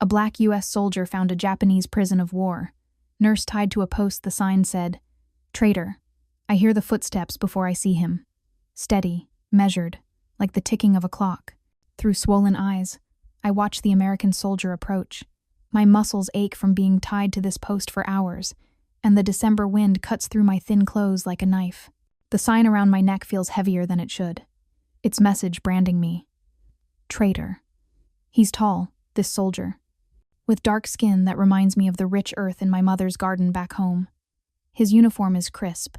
A black U.S. soldier found a Japanese prison of war. Nurse tied to a post, the sign said, "Traitor." I hear the footsteps before I see him. Steady, measured, like the ticking of a clock. Through swollen eyes, I watch the American soldier approach. My muscles ache from being tied to this post for hours, and the December wind cuts through my thin clothes like a knife. The sign around my neck feels heavier than it should. Its message branding me. Traitor. He's tall, this soldier, with dark skin that reminds me of the rich earth in my mother's garden back home. His uniform is crisp,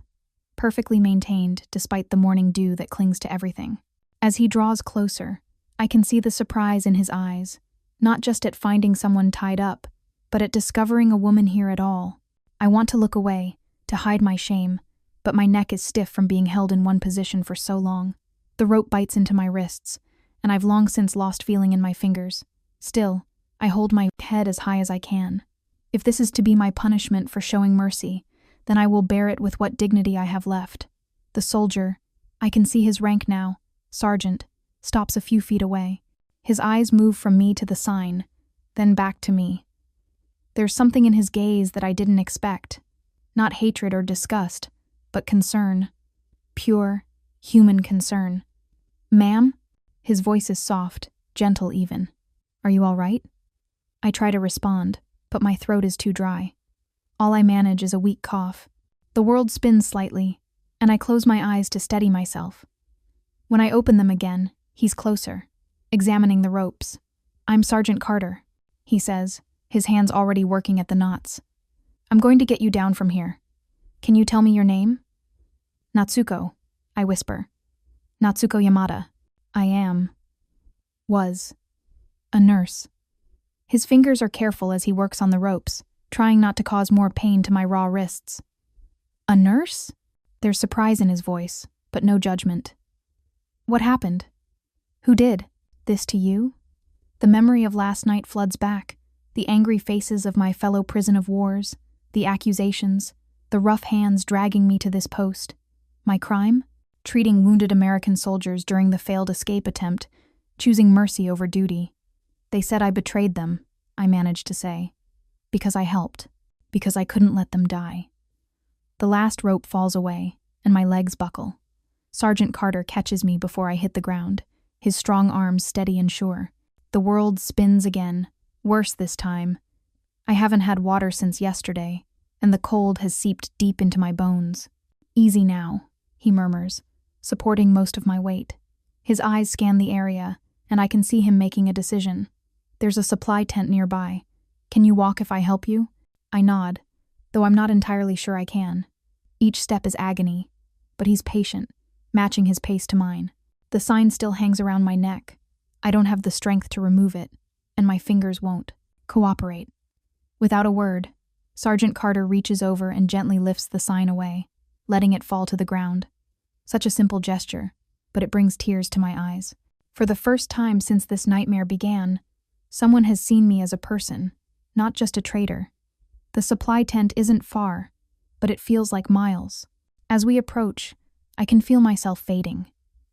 perfectly maintained despite the morning dew that clings to everything. As he draws closer, I can see the surprise in his eyes, not just at finding someone tied up, but at discovering a woman here at all. I want to look away, to hide my shame, but my neck is stiff from being held in one position for so long. The rope bites into my wrists, and I've long since lost feeling in my fingers. Still, I hold my head as high as I can. If this is to be my punishment for showing mercy, then I will bear it with what dignity I have left. The soldier, I can see his rank now, sergeant, stops a few feet away. His eyes move from me to the sign, then back to me. There's something in his gaze that I didn't expect. Not hatred or disgust, but concern. Pure, human concern. "Ma'am?" His voice is soft, gentle even. "Are you all right?" I try to respond, but my throat is too dry. All I manage is a weak cough. The world spins slightly, and I close my eyes to steady myself. When I open them again, he's closer, examining the ropes. "I'm Sergeant Carter," he says, his hands already working at the knots. "I'm going to get you down from here. Can you tell me your name?" "Natsuko," I whisper. "Natsuko Yamada. I was a nurse." His fingers are careful as he works on the ropes, trying not to cause more pain to my raw wrists. "A nurse?" There's surprise in his voice, but no judgment. "What happened? Who did this to you?" The memory of last night floods back, the angry faces of my fellow prison of wars, the accusations, the rough hands dragging me to this post. My crime? Treating wounded American soldiers during the failed escape attempt, choosing mercy over duty. "They said I betrayed them," I managed to say. "Because I helped. Because I couldn't let them die." The last rope falls away, and my legs buckle. Sergeant Carter catches me before I hit the ground, his strong arms steady and sure. The world spins again, worse this time. I haven't had water since yesterday, and the cold has seeped deep into my bones. "Easy now," he murmurs, supporting most of my weight. His eyes scan the area, and I can see him making a decision. "There's a supply tent nearby. Can you walk if I help you?" I nod, though I'm not entirely sure I can. Each step is agony, but he's patient, matching his pace to mine. The sign still hangs around my neck. I don't have the strength to remove it, and my fingers won't cooperate. Without a word, Sergeant Carter reaches over and gently lifts the sign away, letting it fall to the ground. Such a simple gesture, but it brings tears to my eyes. For the first time since this nightmare began, someone has seen me as a person, not just a traitor. The supply tent isn't far, but it feels like miles. As we approach, I can feel myself fading,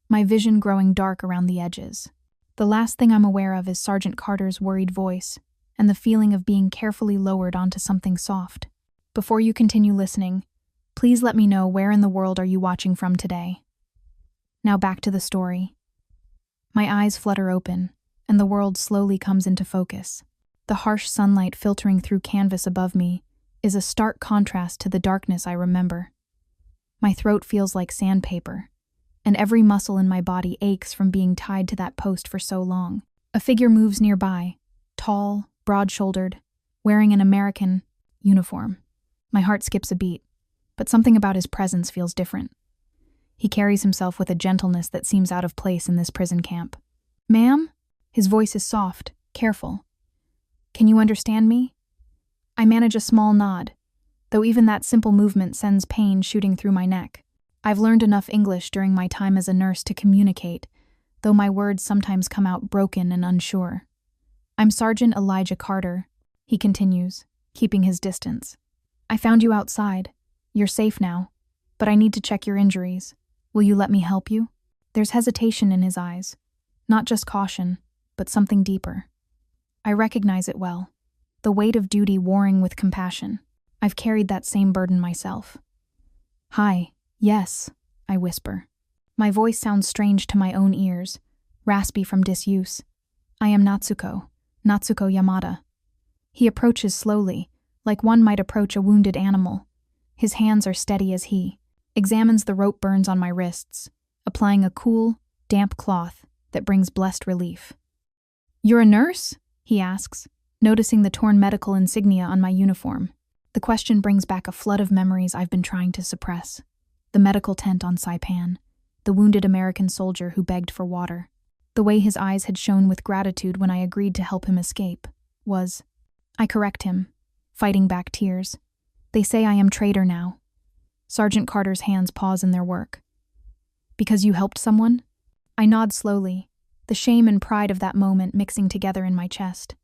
my vision growing dark around the edges. The last thing I'm aware of is Sergeant Carter's worried voice and the feeling of being carefully lowered onto something soft. Before you continue listening, please let me know where in the world are you watching from today. Now back to the story. My eyes flutter open, and the world slowly comes into focus. The harsh sunlight filtering through canvas above me is a stark contrast to the darkness I remember. My throat feels like sandpaper, and every muscle in my body aches from being tied to that post for so long. A figure moves nearby, tall, broad-shouldered, wearing an American uniform. My heart skips a beat, but something about his presence feels different. He carries himself with a gentleness that seems out of place in this prison camp. "Ma'am?" His voice is soft, careful. "Can you understand me?" I manage a small nod, though even that simple movement sends pain shooting through my neck. I've learned enough English during my time as a nurse to communicate, though my words sometimes come out broken and unsure. "I'm Sergeant Elijah Carter," he continues, keeping his distance. "I found you outside. You're safe now, but I need to check your injuries. Will you let me help you?" There's hesitation in his eyes, not just caution, but something deeper. I recognize it well. The weight of duty warring with compassion. I've carried that same burden myself. Hi, yes, I whisper. My voice sounds strange to my own ears, raspy from disuse. I am Natsuko Yamada. He approaches slowly, like one might approach a wounded animal. His hands are steady as he examines the rope burns on my wrists, applying a cool, damp cloth that brings blessed relief. You're a nurse? He asks, noticing the torn medical insignia on my uniform. The question brings back a flood of memories I've been trying to suppress. The medical tent on Saipan, the wounded American soldier who begged for water. The way his eyes had shone with gratitude when I agreed to help him escape was... I correct him, fighting back tears. They say I am traitor now. Sergeant Carter's hands pause in their work. Because you helped someone? I nod slowly, the shame and pride of that moment mixing together in my chest.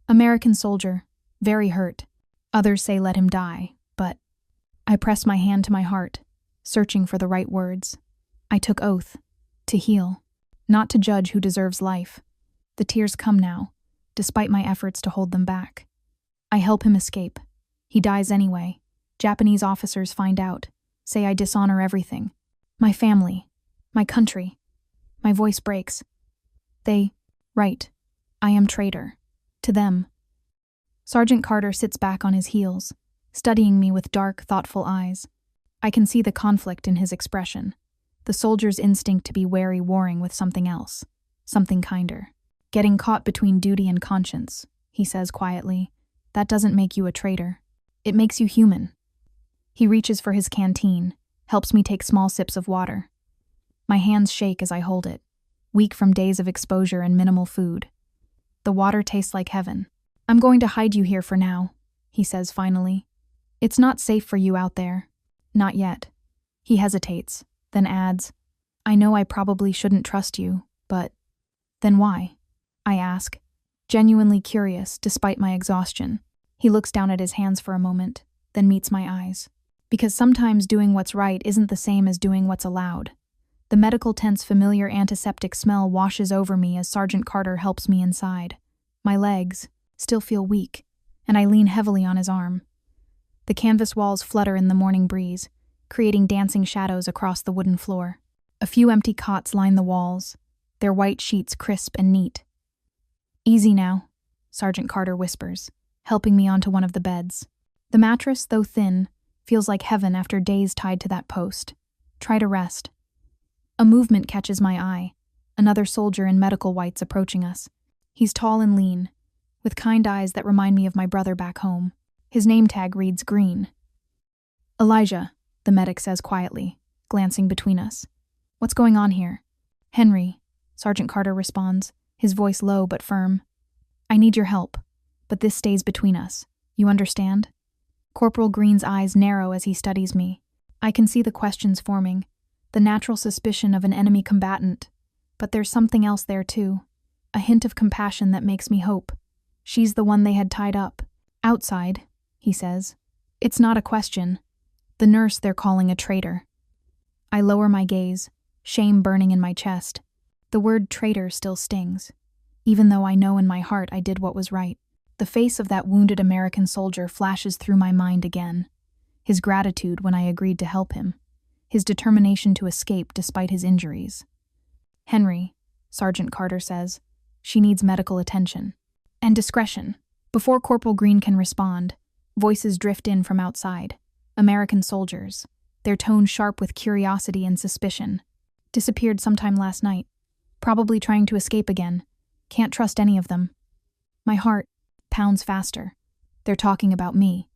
American soldier, very hurt. Others say let him die, but... I press my hand to my heart, searching for the right words. I took oath, to heal, not to judge who deserves life. The tears come now, despite my efforts to hold them back. I help him escape. He dies anyway. Japanese officers find out, say I dishonor everything. My family, my country. My voice breaks. They write, I am traitor. To them. Sergeant Carter sits back on his heels, studying me with dark, thoughtful eyes. I can see the conflict in his expression, the soldier's instinct to be wary warring with something else, something kinder. Getting caught between duty and conscience, he says quietly, that doesn't make you a traitor. It makes you human. He reaches for his canteen, helps me take small sips of water. My hands shake as I hold it, weak from days of exposure and minimal food. The water tastes like heaven. I'm going to hide you here for now, he says finally. It's not safe for you out there. Not yet. He hesitates, then adds, I know I probably shouldn't trust you, but... Then why? I ask, genuinely curious despite my exhaustion. He looks down at his hands for a moment, then meets my eyes. Because sometimes doing what's right isn't the same as doing what's allowed. The medical tent's familiar antiseptic smell washes over me as Sergeant Carter helps me inside. My legs still feel weak, and I lean heavily on his arm. The canvas walls flutter in the morning breeze, creating dancing shadows across the wooden floor. A few empty cots line the walls, their white sheets crisp and neat. Easy now, Sergeant Carter whispers, helping me onto one of the beds. The mattress, though thin, feels like heaven after days tied to that post. Try to rest. A movement catches my eye, another soldier in medical whites approaching us. He's tall and lean, with kind eyes that remind me of my brother back home. His name tag reads Green. Elijah, the medic says quietly, glancing between us. What's going on here? Henry, Sergeant Carter responds, his voice low but firm. I need your help, but this stays between us. You understand? Corporal Green's eyes narrow as he studies me. I can see the questions forming, the natural suspicion of an enemy combatant, but there's something else there too, a hint of compassion that makes me hope. She's the one they had tied up. Outside, he says. It's not a question. The nurse they're calling a traitor. I lower my gaze, shame burning in my chest. The word traitor still stings, even though I know in my heart I did what was right. The face of that wounded American soldier flashes through my mind again. His gratitude when I agreed to help him. His determination to escape despite his injuries. Henry, Sergeant Carter says, she needs medical attention. And discretion. Before Corporal Green can respond, voices drift in from outside. American soldiers, their tone sharp with curiosity and suspicion. Disappeared sometime last night. Probably trying to escape again. Can't trust any of them. My heart pounds faster. They're talking about me.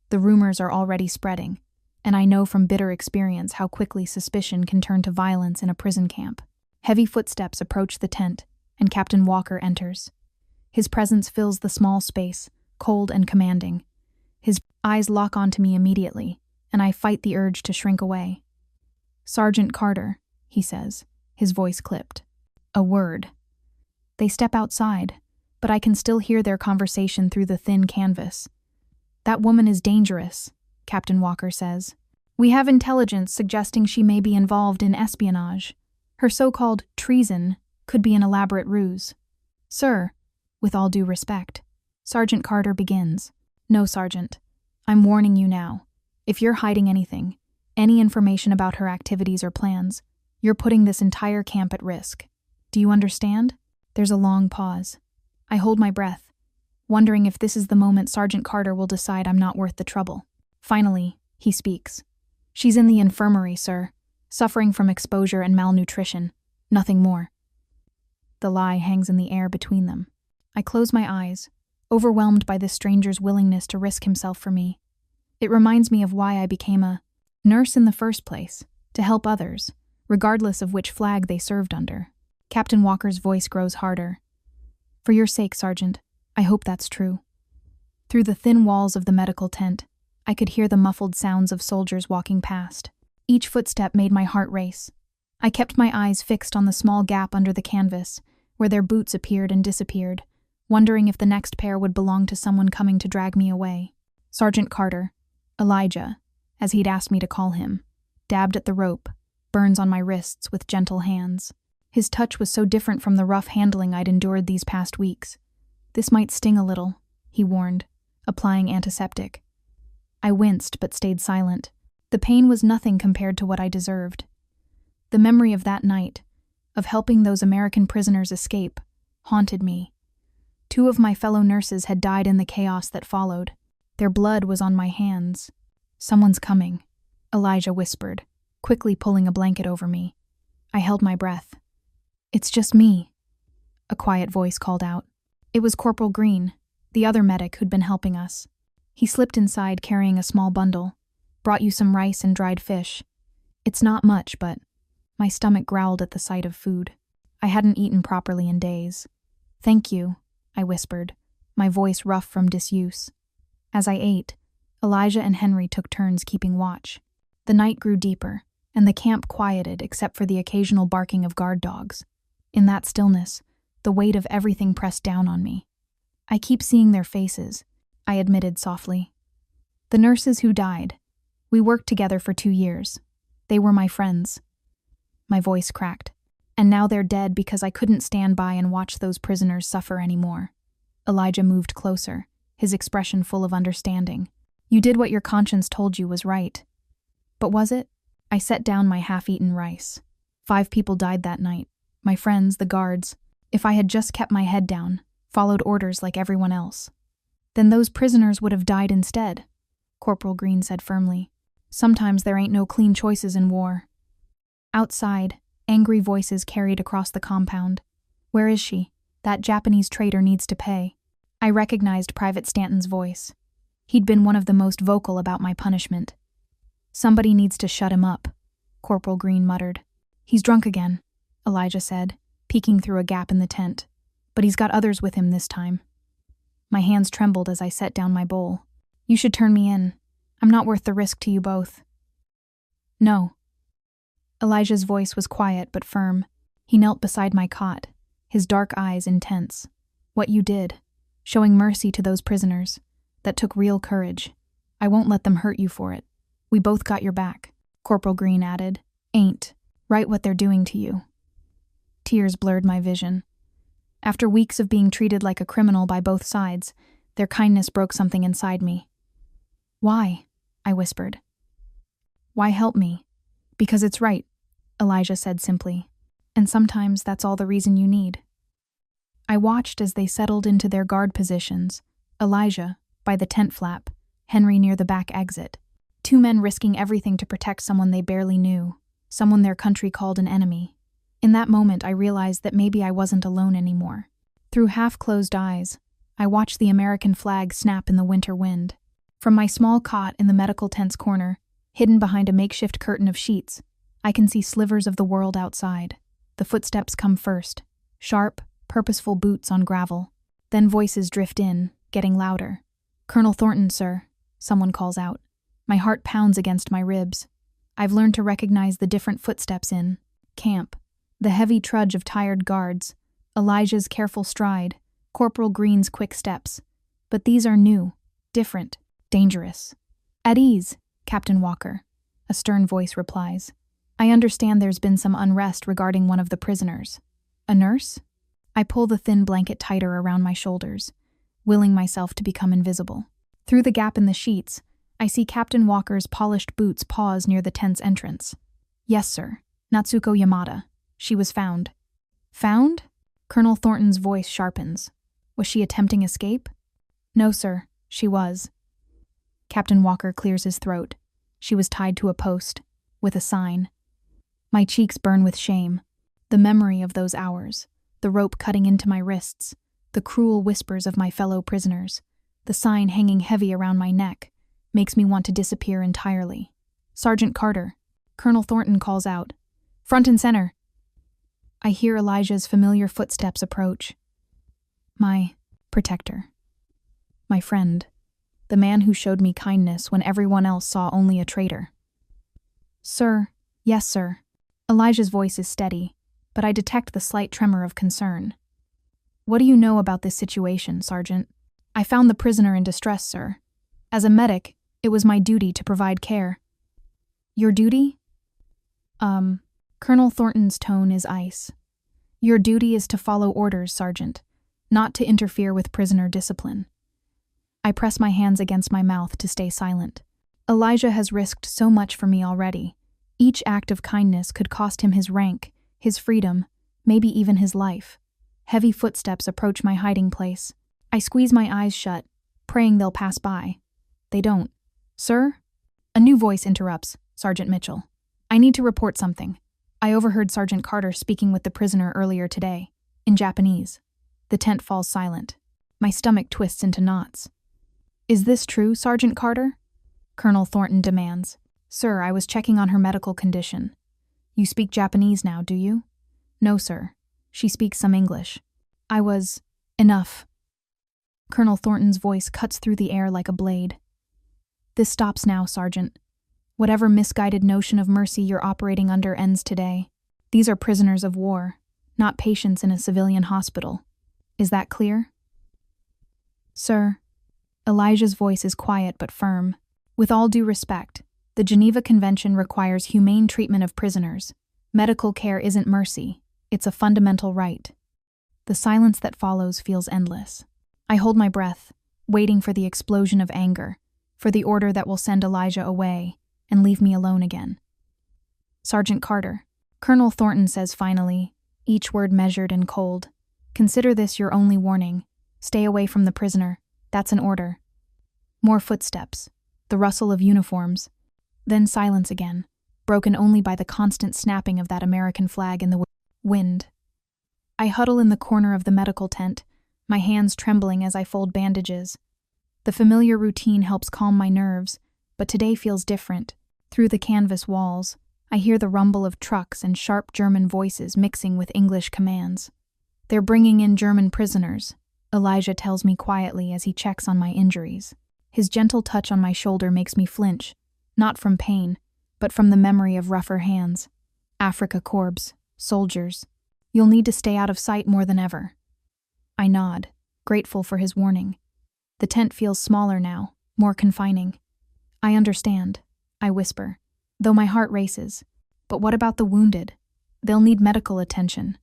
The rumors are already spreading, and I know from bitter experience how quickly suspicion can turn to violence in a prison camp. Heavy footsteps approach the tent, and Captain Walker enters. His presence fills the small space, cold and commanding. His eyes lock onto me immediately, and I fight the urge to shrink away. Sergeant Carter, he says, his voice clipped. A word. They step outside, but I can still hear their conversation through the thin canvas. That woman is dangerous, Captain Walker says. We have intelligence suggesting she may be involved in espionage. Her so-called treason could be an elaborate ruse. Sir, With all due respect. Sergeant Carter begins. No, Sergeant. I'm warning you now. If you're hiding anything, any information about her activities or plans, you're putting this entire camp at risk. Do you understand? There's a long pause. I hold my breath, wondering if this is the moment Sergeant Carter will decide I'm not worth the trouble. Finally, he speaks. She's in the infirmary, sir, suffering from exposure and malnutrition. Nothing more. The lie hangs in the air between them. I close my eyes, overwhelmed by this stranger's willingness to risk himself for me. It reminds me of why I became a nurse in the first place, to help others, regardless of which flag they served under. Captain Walker's voice grows harder. For your sake, Sergeant, I hope that's true. Through the thin walls of the medical tent, I could hear the muffled sounds of soldiers walking past. Each footstep made my heart race. I kept my eyes fixed on the small gap under the canvas, where their boots appeared and disappeared, wondering if the next pair would belong to someone coming to drag me away. Sergeant Carter, Elijah, as he'd asked me to call him, dabbed at the rope, burns on my wrists with gentle hands. His touch was so different from the rough handling I'd endured these past weeks. This might sting a little, he warned, applying antiseptic. I winced but stayed silent. The pain was nothing compared to what I deserved. The memory of that night, of helping those American prisoners escape, haunted me. 2 of my fellow nurses had died in the chaos that followed. Their blood was on my hands. Someone's coming, Elijah whispered, quickly pulling a blanket over me. I held my breath. It's just me, a quiet voice called out. It was Corporal Green, the other medic who'd been helping us. He slipped inside carrying a small bundle, brought you some rice and dried fish. It's not much, but my stomach growled at the sight of food. I hadn't eaten properly in days. Thank you, I whispered, my voice rough from disuse. As I ate, Elijah and Henry took turns keeping watch. The night grew deeper, and the camp quieted except for the occasional barking of guard dogs. In that stillness, the weight of everything pressed down on me. I keep seeing their faces, I admitted softly. The nurses who died. We worked together for 2 years. They were my friends. My voice cracked. And now they're dead because I couldn't stand by and watch those prisoners suffer anymore. Elijah moved closer, his expression full of understanding. You did what your conscience told you was right. But was it? I set down my half-eaten rice. 5 people died that night. My friends, the guards. If I had just kept my head down, followed orders like everyone else, then those prisoners would have died instead, Corporal Green said firmly. Sometimes there ain't no clean choices in war. Outside, angry voices carried across the compound. Where is she? That Japanese traitor needs to pay. I recognized Private Stanton's voice. He'd been one of the most vocal about my punishment. Somebody needs to shut him up, Corporal Green muttered. He's drunk again, Elijah said, peeking through a gap in the tent. But he's got others with him this time. My hands trembled as I set down my bowl. You should turn me in. I'm not worth the risk to you both. No. Elijah's voice was quiet but firm. He knelt beside my cot, his dark eyes intense. What you did, showing mercy to those prisoners, that took real courage. I won't let them hurt you for it. We both got your back, Corporal Green added. Ain't. Right what they're doing to you. Tears blurred my vision. After weeks of being treated like a criminal by both sides, their kindness broke something inside me. Why? I whispered. Why help me? Because it's right, Elijah said simply. And sometimes that's all the reason you need. I watched as they settled into their guard positions, Elijah, by the tent flap, Henry near the back exit. 2 men risking everything to protect someone they barely knew, someone their country called an enemy. In that moment, I realized that maybe I wasn't alone anymore. Through half-closed eyes, I watched the American flag snap in the winter wind. From my small cot in the medical tent's corner, hidden behind a makeshift curtain of sheets, I can see slivers of the world outside. The footsteps come first, sharp, purposeful boots on gravel. Then voices drift in, getting louder. Colonel Thornton, sir, someone calls out. My heart pounds against my ribs. I've learned to recognize the different footsteps in camp. The heavy trudge of tired guards, Elijah's careful stride, Corporal Green's quick steps. But these are new, different, dangerous. At ease, Captain Walker, a stern voice replies. I understand there's been some unrest regarding one of the prisoners. A nurse? I pull the thin blanket tighter around my shoulders, willing myself to become invisible. Through the gap in the sheets, I see Captain Walker's polished boots pause near the tent's entrance. Yes, sir. Natsuko Yamada. She was found. Found? Colonel Thornton's voice sharpens. Was she attempting escape? No, sir. She was. Captain Walker clears his throat. She was tied to a post, with a sign. My cheeks burn with shame. The memory of those hours, the rope cutting into my wrists, the cruel whispers of my fellow prisoners, the sign hanging heavy around my neck, makes me want to disappear entirely. Sergeant Carter, Colonel Thornton calls out. Front and center. I hear Elijah's familiar footsteps approach. My protector. My friend. The man who showed me kindness when everyone else saw only a traitor. Sir, yes, sir. Elijah's voice is steady, but I detect the slight tremor of concern. What do you know about this situation, Sergeant? I found the prisoner in distress, sir. As a medic, it was my duty to provide care. Your duty? Colonel Thornton's tone is ice. Your duty is to follow orders, Sergeant, not to interfere with prisoner discipline. I press my hands against my mouth to stay silent. Elijah has risked so much for me already. Each act of kindness could cost him his rank, his freedom, maybe even his life. Heavy footsteps approach my hiding place. I squeeze my eyes shut, praying they'll pass by. They don't. Sir? A new voice interrupts, Sergeant Mitchell. I need to report something. I overheard Sergeant Carter speaking with the prisoner earlier today, in Japanese. The tent falls silent. My stomach twists into knots. Is this true, Sergeant Carter? Colonel Thornton demands. Sir, I was checking on her medical condition. You speak Japanese now, do you? No, sir. She speaks some English. I was... Enough. Colonel Thornton's voice cuts through the air like a blade. This stops now, Sergeant. Whatever misguided notion of mercy you're operating under ends today. These are prisoners of war, not patients in a civilian hospital. Is that clear? Sir. Elijah's voice is quiet but firm. With all due respect, the Geneva Convention requires humane treatment of prisoners. Medical care isn't mercy, it's a fundamental right. The silence that follows feels endless. I hold my breath, waiting for the explosion of anger, for the order that will send Elijah away and leave me alone again. Sergeant Carter, Colonel Thornton says finally, each word measured and cold. Consider this your only warning. Stay away from the prisoner. That's an order. More footsteps, the rustle of uniforms, then silence again, broken only by the constant snapping of that American flag in the wind. I huddle in the corner of the medical tent, my hands trembling as I fold bandages. The familiar routine helps calm my nerves, but today feels different. Through the canvas walls, I hear the rumble of trucks and sharp German voices mixing with English commands. They're bringing in German prisoners, Elijah tells me quietly as he checks on my injuries. His gentle touch on my shoulder makes me flinch, not from pain, but from the memory of rougher hands. Africa Corps, soldiers. You'll need to stay out of sight more than ever. I nod, grateful for his warning. The tent feels smaller now, more confining. I understand, I whisper, though my heart races. But what about the wounded? They'll need medical attention.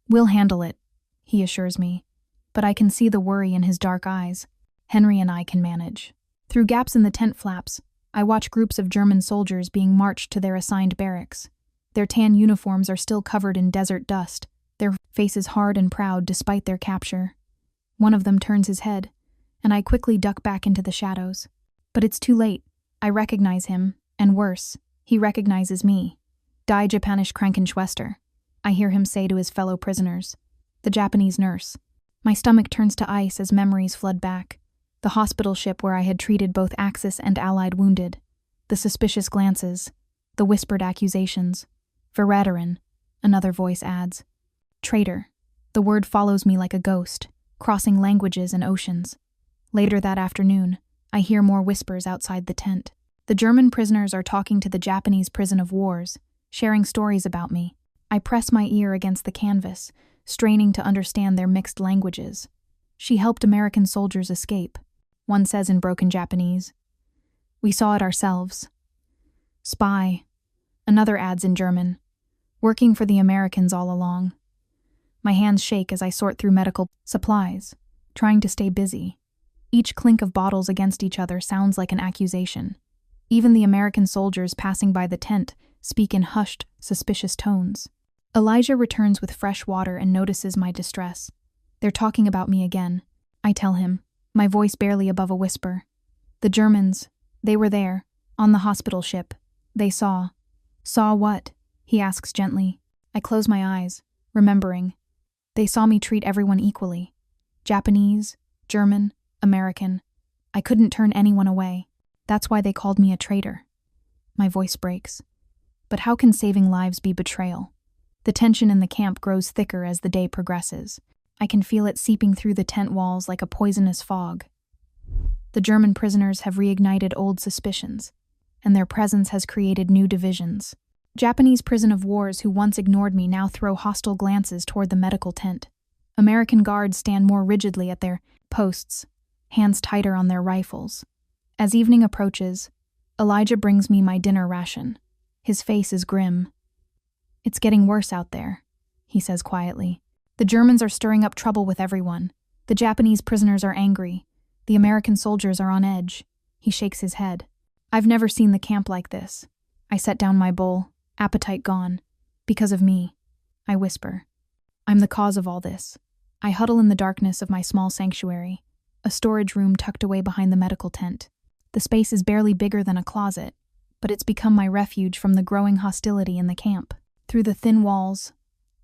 We'll handle it, he assures me, but I can see the worry in his dark eyes. Henry and I can manage. Through gaps in the tent flaps, I watch groups of German soldiers being marched to their assigned barracks. Their tan uniforms are still covered in desert dust, their faces hard and proud despite their capture. One of them turns his head, and I quickly duck back into the shadows. But it's too late. I recognize him, and worse, he recognizes me. Die Japanisch Krankenschwester, I hear him say to his fellow prisoners. The Japanese nurse. My stomach turns to ice as memories flood back. The hospital ship where I had treated both Axis and Allied wounded. The suspicious glances. The whispered accusations. Verräterin, another voice adds. Traitor. The word follows me like a ghost, crossing languages and oceans. Later that afternoon, I hear more whispers outside the tent. The German prisoners are talking to the Japanese prison of wars, sharing stories about me. I press my ear against the canvas, straining to understand their mixed languages. She helped American soldiers escape, one says in broken Japanese. We saw it ourselves. Spy, another adds in German. Working for the Americans all along. My hands shake as I sort through medical supplies, trying to stay busy. Each clink of bottles against each other sounds like an accusation. Even the American soldiers passing by the tent speak in hushed, suspicious tones. Elijah returns with fresh water and notices my distress. They're talking about me again, I tell him, my voice barely above a whisper. The Germans, they were there, on the hospital ship. They saw. Saw what? He asks gently. I close my eyes, remembering. They saw me treat everyone equally. Japanese, German, American. I couldn't turn anyone away. That's why they called me a traitor. My voice breaks. But how can saving lives be betrayal? The tension in the camp grows thicker as the day progresses. I can feel it seeping through the tent walls like a poisonous fog. The German prisoners have reignited old suspicions, and their presence has created new divisions. Japanese prison of wars who once ignored me now throw hostile glances toward the medical tent. American guards stand more rigidly at their posts, hands tighter on their rifles. As evening approaches, Elijah brings me my dinner ration. His face is grim. It's getting worse out there, he says quietly. The Germans are stirring up trouble with everyone. The Japanese prisoners are angry. The American soldiers are on edge. He shakes his head. I've never seen the camp like this. I set down my bowl, appetite gone. Because of me, I whisper. I'm the cause of all this. I huddle in the darkness of my small sanctuary, a storage room tucked away behind the medical tent. The space is barely bigger than a closet, but it's become my refuge from the growing hostility in the camp. Through the thin walls,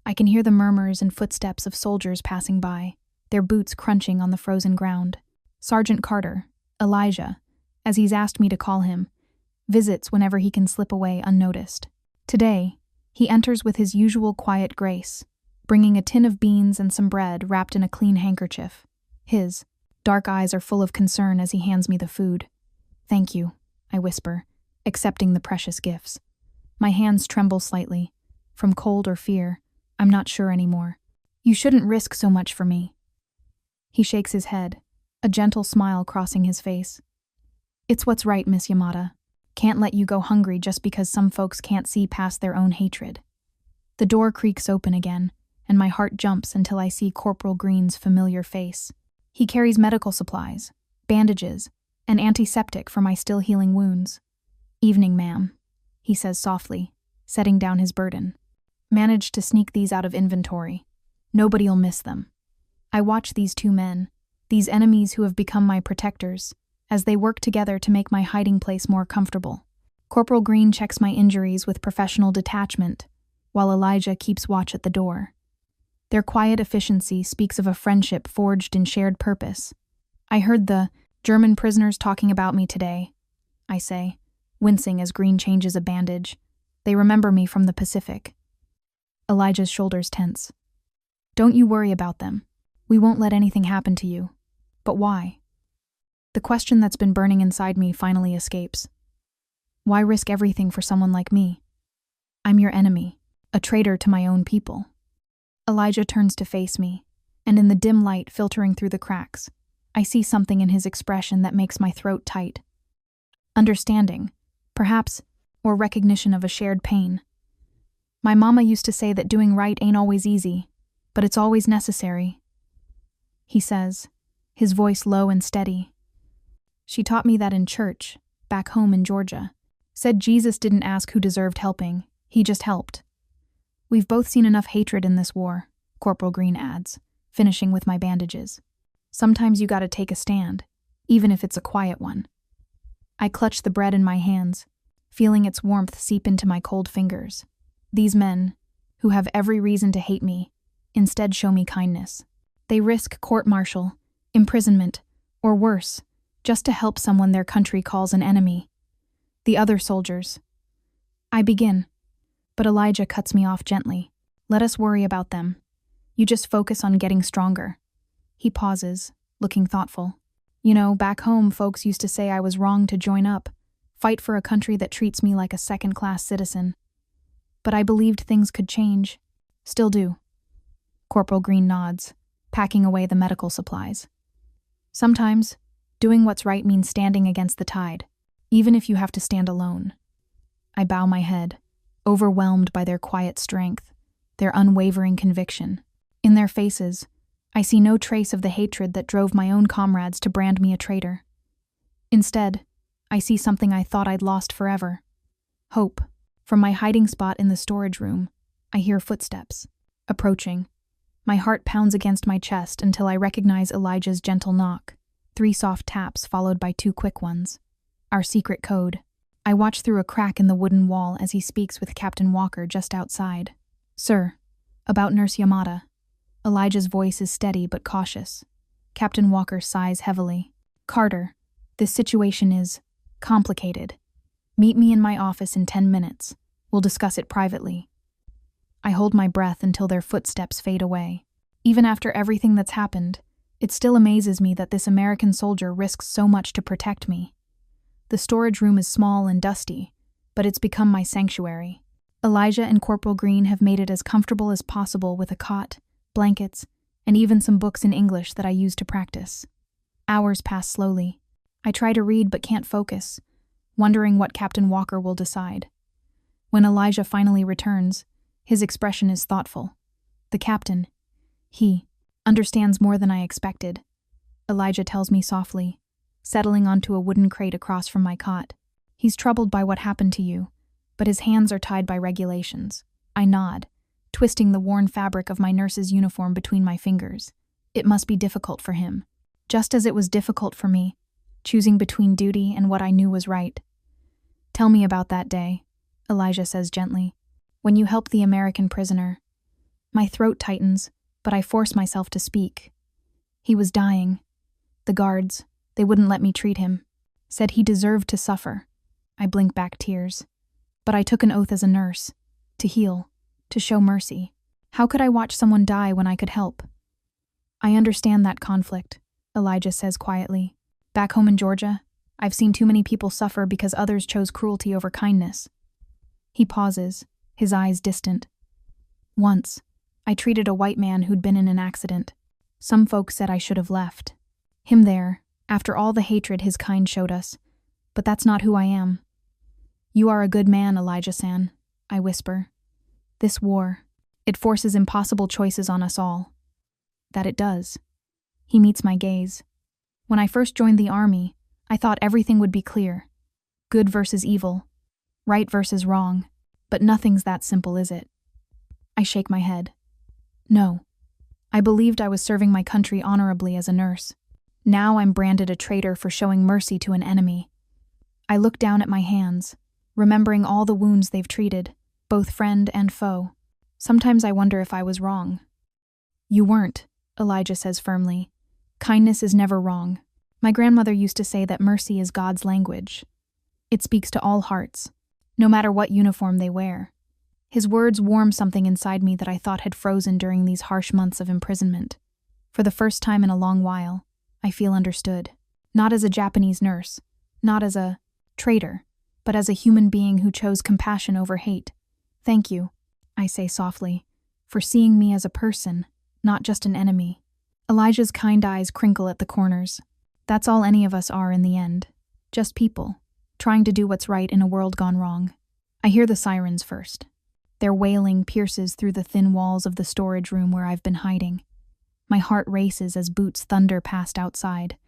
I can hear the murmurs and footsteps of soldiers passing by, their boots crunching on the frozen ground. Sergeant Carter, Elijah, as he's asked me to call him, visits whenever he can slip away unnoticed. Today, he enters with his usual quiet grace, bringing a tin of beans and some bread wrapped in a clean handkerchief. His dark eyes are full of concern as he hands me the food. Thank you, I whisper, accepting the precious gifts. My hands tremble slightly. From cold or fear, I'm not sure anymore. You shouldn't risk so much for me. He shakes his head, a gentle smile crossing his face. It's what's right, Miss Yamada. Can't let you go hungry just because some folks can't see past their own hatred. The door creaks open again, and my heart jumps until I see Corporal Green's familiar face. He carries medical supplies, bandages, and antiseptic for my still healing wounds. Evening, ma'am, he says softly, setting down his burden. Managed to sneak these out of inventory. Nobody'll miss them. I watch these two men, these enemies who have become my protectors, as they work together to make my hiding place more comfortable. Corporal Green checks my injuries with professional detachment, while Elijah keeps watch at the door. Their quiet efficiency speaks of a friendship forged in shared purpose. I heard the German prisoners talking about me today, I say, wincing as Green changes a bandage. They remember me from the Pacific. Elijah's shoulders tense. Don't you worry about them. We won't let anything happen to you. But why? The question that's been burning inside me finally escapes. Why risk everything for someone like me? I'm your enemy, a traitor to my own people. Elijah turns to face me, and in the dim light filtering through the cracks, I see something in his expression that makes my throat tight. Understanding, perhaps, or recognition of a shared pain. My mama used to say that doing right ain't always easy, but it's always necessary. He says, his voice low and steady. She taught me that in church, back home in Georgia. Said Jesus didn't ask who deserved helping, he just helped. We've both seen enough hatred in this war, Corporal Green adds, finishing with my bandages. Sometimes you gotta take a stand, even if it's a quiet one. I clutch the bread in my hands, feeling its warmth seep into my cold fingers. These men, who have every reason to hate me, instead show me kindness. They risk court-martial, imprisonment, or worse, just to help someone their country calls an enemy. The other soldiers. I begin, but Elijah cuts me off gently. Let us worry about them. You just focus on getting stronger. He pauses, looking thoughtful. You know, back home folks used to say I was wrong to join up, fight for a country that treats me like a second-class citizen. But I believed things could change. Still do. Corporal Green nods, packing away the medical supplies. Sometimes, doing what's right means standing against the tide, even if you have to stand alone. I bow my head, overwhelmed by their quiet strength, their unwavering conviction. In their faces, I see no trace of the hatred that drove my own comrades to brand me a traitor. Instead, I see something I thought I'd lost forever. Hope. From my hiding spot in the storage room, I hear footsteps. Approaching. My heart pounds against my chest until I recognize Elijah's gentle knock. 3 soft taps followed by 2 quick ones. Our secret code. I watch through a crack in the wooden wall as he speaks with Captain Walker just outside. "Sir, about Nurse Yamada." Elijah's voice is steady but cautious. Captain Walker sighs heavily. "Carter, this situation is complicated. Meet me in my office in 10 minutes. We'll discuss it privately." I hold my breath until their footsteps fade away. Even after everything that's happened, it still amazes me that this American soldier risks so much to protect me. The storage room is small and dusty, but it's become my sanctuary. Elijah and Corporal Green have made it as comfortable as possible with a cot, blankets, and even some books in English that I use to practice. Hours pass slowly. I try to read but can't focus, wondering what Captain Walker will decide. When Elijah finally returns, his expression is thoughtful. The captain, he, understands more than I expected. Elijah tells me softly, settling onto a wooden crate across from my cot. He's troubled by what happened to you, but his hands are tied by regulations. I nod, twisting the worn fabric of my nurse's uniform between my fingers. It must be difficult for him, just as it was difficult for me, choosing between duty and what I knew was right. "Tell me about that day," Elijah says gently. "When you helped the American prisoner." My throat tightens, but I force myself to speak. "He was dying. The guards, they wouldn't let me treat him. Said he deserved to suffer." I blink back tears. "But I took an oath as a nurse. To heal. To show mercy. How could I watch someone die when I could help?" "I understand that conflict," Elijah says quietly. "Back home in Georgia, I've seen too many people suffer because others chose cruelty over kindness." He pauses, his eyes distant. "Once, I treated a white man who'd been in an accident. Some folks said I should have left. Him there, after all the hatred his kind showed us. But that's not who I am." "You are a good man, Elijah-san," I whisper. "This war, it forces impossible choices on us all." "That it does." He meets my gaze. "When I first joined the army, I thought everything would be clear. Good versus evil. Right versus wrong. But nothing's that simple, is it?" I shake my head. "No. I believed I was serving my country honorably as a nurse. Now I'm branded a traitor for showing mercy to an enemy." I look down at my hands, remembering all the wounds they've treated, both friend and foe. Sometimes I wonder if I was wrong. "You weren't," Elijah says firmly. "Kindness is never wrong. My grandmother used to say that mercy is God's language. It speaks to all hearts, no matter what uniform they wear." His words warm something inside me that I thought had frozen during these harsh months of imprisonment. For the first time in a long while, I feel understood. Not as a Japanese nurse, not as a traitor, but as a human being who chose compassion over hate. "Thank you," I say softly, "for seeing me as a person, not just an enemy." Elijah's kind eyes crinkle at the corners. That's all any of us are in the end. Just people, trying to do what's right in a world gone wrong. I hear the sirens first. Their wailing pierces through the thin walls of the storage room where I've been hiding. My heart races as boots thunder past outside,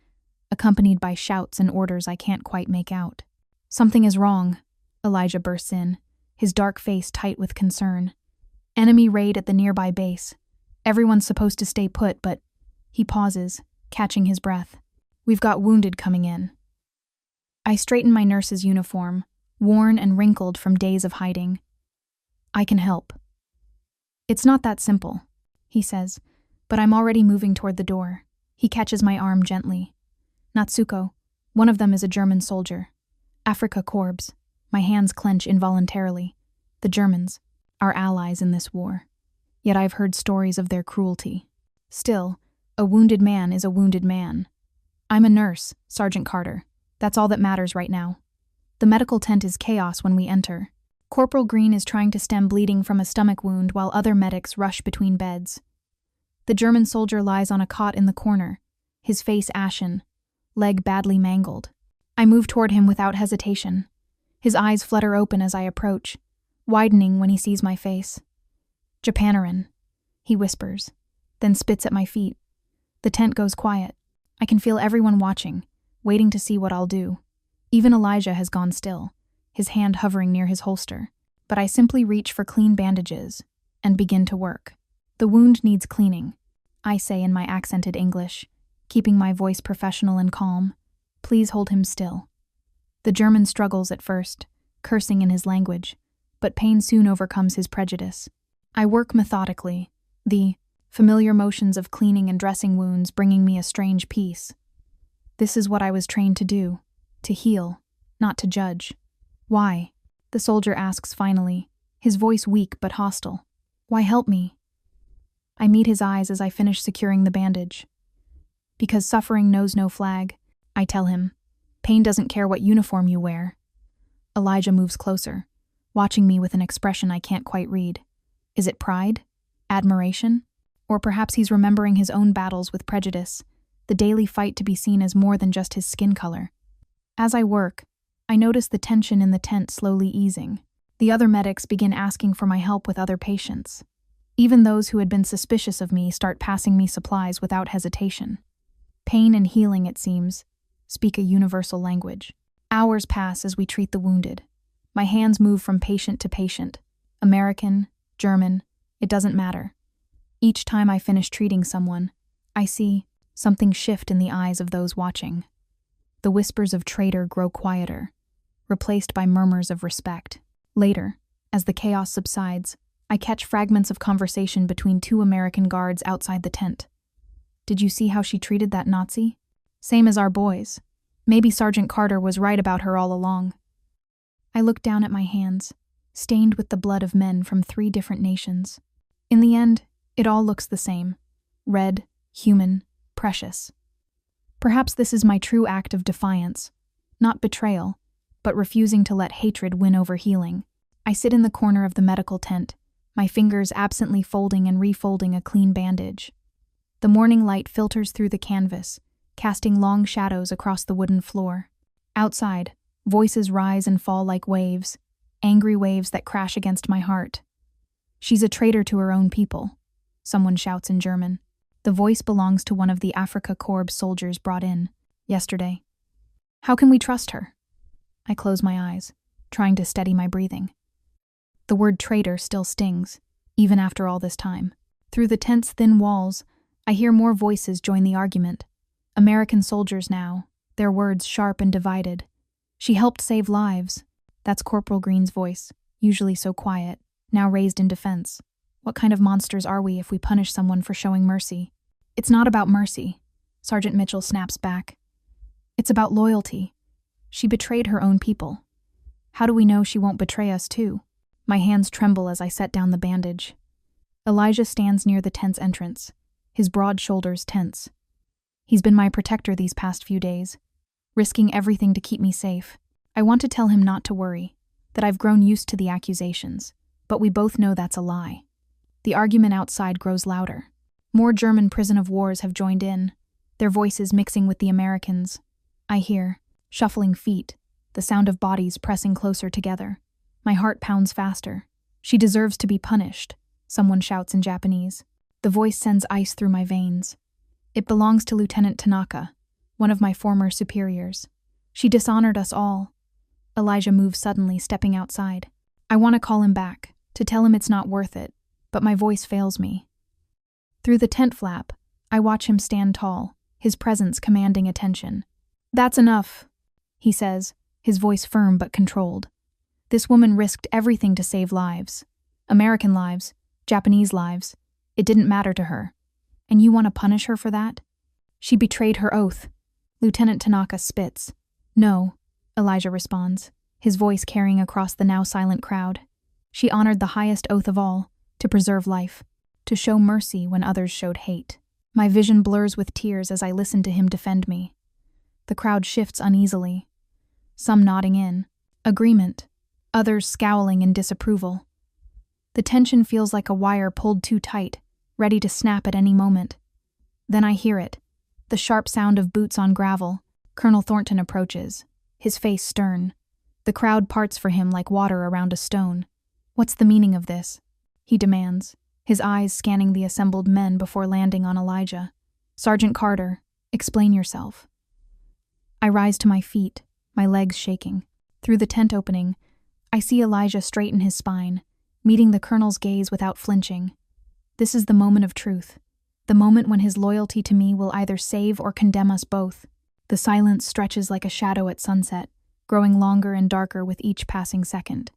accompanied by shouts and orders I can't quite make out. "Something is wrong," Elijah bursts in, his dark face tight with concern. "Enemy raid at the nearby base. Everyone's supposed to stay put, but..." He pauses, catching his breath. "We've got wounded coming in." I straighten my nurse's uniform, worn and wrinkled from days of hiding. "I can help." "It's not that simple," he says, but I'm already moving toward the door. He catches my arm gently. "Natsuko, one of them is a German soldier. Africa Corps." My hands clench involuntarily. The Germans, our allies in this war. Yet I've heard stories of their cruelty. Still, a wounded man is a wounded man. "I'm a nurse, Sergeant Carter. That's all that matters right now." The medical tent is chaos when we enter. Corporal Green is trying to stem bleeding from a stomach wound while other medics rush between beds. The German soldier lies on a cot in the corner, his face ashen, leg badly mangled. I move toward him without hesitation. His eyes flutter open as I approach, widening when he sees my face. "Japanarin," he whispers. then spits at my feet. The tent goes quiet. I can feel everyone watching, waiting to see what I'll do. Even Elijah has gone still, his hand hovering near his holster. But I simply reach for clean bandages and begin to work. The wound needs cleaning, I say in my accented English, keeping my voice professional and calm. Please hold him still. The German struggles at first, cursing in his language, but pain soon overcomes his prejudice. I work methodically, the familiar motions of cleaning and dressing wounds bringing me a strange peace. This is what I was trained to do, to heal, not to judge. Why? The soldier asks finally, his voice weak but hostile. Why help me? I meet his eyes as I finish securing the bandage. Because suffering knows no flag, I tell him. Pain doesn't care what uniform you wear. Elijah moves closer, watching me with an expression I can't quite read. Is it pride? Admiration? Or perhaps he's remembering his own battles with prejudice, the daily fight to be seen as more than just his skin color. As I work, I notice the tension in the tent slowly easing. The other medics begin asking for my help with other patients. Even those who had been suspicious of me start passing me supplies without hesitation. Pain and healing, it seems, speak a universal language. Hours pass as we treat the wounded. My hands move from patient to patient. American, German, it doesn't matter. Each time I finish treating someone, I see something shift in the eyes of those watching. The whispers of traitor grow quieter, replaced by murmurs of respect. Later, as the chaos subsides, I catch fragments of conversation between two American guards outside the tent. Did you see how she treated that Nazi? Same as our boys. Maybe Sergeant Carter was right about her all along. I look down at my hands, stained with the blood of men from 3 different nations. In the end, it all looks the same. Red, human, precious. Perhaps this is my true act of defiance. Not betrayal, but refusing to let hatred win over healing. I sit in the corner of the medical tent, my fingers absently folding and refolding a clean bandage. The morning light filters through the canvas, casting long shadows across the wooden floor. Outside, voices rise and fall like waves, angry waves that crash against my heart. She's a traitor to her own people, someone shouts in German. The voice belongs to one of the Afrika Korps soldiers brought in yesterday. How can we trust her? I close my eyes, trying to steady my breathing. The word traitor still stings, even after all this time. Through the tent's thin walls, I hear more voices join the argument. American soldiers now, their words sharp and divided. She helped save lives. That's Corporal Green's voice, usually so quiet, now raised in defense. What kind of monsters are we if we punish someone for showing mercy? It's not about mercy, Sergeant Mitchell snaps back. It's about loyalty. She betrayed her own people. How do we know she won't betray us too? My hands tremble as I set down the bandage. Elijah stands near the tent's entrance, his broad shoulders tense. He's been my protector these past few days, risking everything to keep me safe. I want to tell him not to worry, that I've grown used to the accusations, but we both know that's a lie. The argument outside grows louder. More German prison of wars have joined in, their voices mixing with the Americans. I hear shuffling feet, the sound of bodies pressing closer together. My heart pounds faster. She deserves to be punished, someone shouts in Japanese. The voice sends ice through my veins. It belongs to Lieutenant Tanaka, one of my former superiors. She dishonored us all. Elijah moves suddenly, stepping outside. I want to call him back, to tell him it's not worth it, but my voice fails me. Through the tent flap, I watch him stand tall, his presence commanding attention. That's enough, he says, his voice firm but controlled. This woman risked everything to save lives. American lives, Japanese lives. It didn't matter to her. And you want to punish her for that? She betrayed her oath. Lieutenant Tanaka spits. No, Elijah responds, his voice carrying across the now silent crowd. She honored the highest oath of all, to preserve life, to show mercy when others showed hate. My vision blurs with tears as I listen to him defend me. The crowd shifts uneasily, some nodding in agreement, others scowling in disapproval. The tension feels like a wire pulled too tight, ready to snap at any moment. Then I hear it, the sharp sound of boots on gravel. Colonel Thornton approaches, his face stern. The crowd parts for him like water around a stone. What's the meaning of this? He demands, his eyes scanning the assembled men before landing on Elijah. "Sergeant Carter, explain yourself." I rise to my feet, my legs shaking. Through the tent opening, I see Elijah straighten his spine, meeting the colonel's gaze without flinching. This is the moment of truth, the moment when his loyalty to me will either save or condemn us both. The silence stretches like a shadow at sunset, growing longer and darker with each passing second.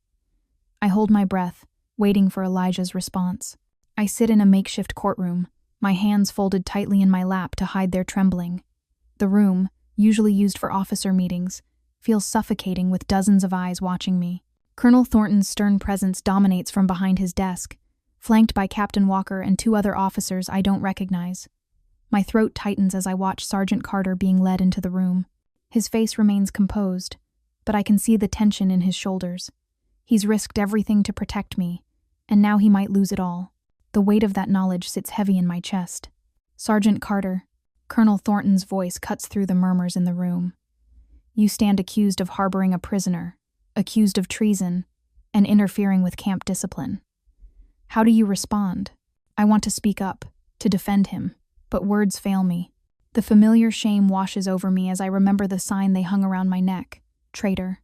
I hold my breath, waiting for Elijah's response. I sit in a makeshift courtroom, my hands folded tightly in my lap to hide their trembling. The room, usually used for officer meetings, feels suffocating with dozens of eyes watching me. Colonel Thornton's stern presence dominates from behind his desk, flanked by Captain Walker and two other officers I don't recognize. My throat tightens as I watch Sergeant Carter being led into the room. His face remains composed, but I can see the tension in his shoulders. He's risked everything to protect me, and now he might lose it all. The weight of that knowledge sits heavy in my chest. "Sergeant Carter," Colonel Thornton's voice cuts through the murmurs in the room. "You stand accused of harboring a prisoner, accused of treason, and interfering with camp discipline. How do you respond?" I want to speak up, to defend him, but words fail me. The familiar shame washes over me as I remember the sign they hung around my neck, "Traitor."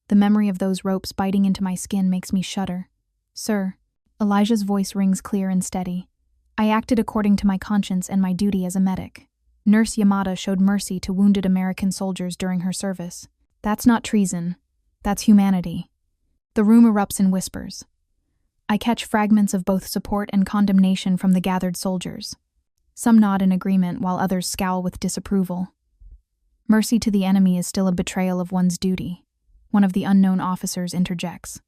The memory of those ropes biting into my skin makes me shudder. "Sir," Elijah's voice rings clear and steady. "I acted according to my conscience and my duty as a medic. Nurse Yamada showed mercy to wounded American soldiers during her service. That's not treason. That's humanity." The room erupts in whispers. I catch fragments of both support and condemnation from the gathered soldiers. Some nod in agreement while others scowl with disapproval. "Mercy to the enemy is still a betrayal of one's duty," one of the unknown officers interjects.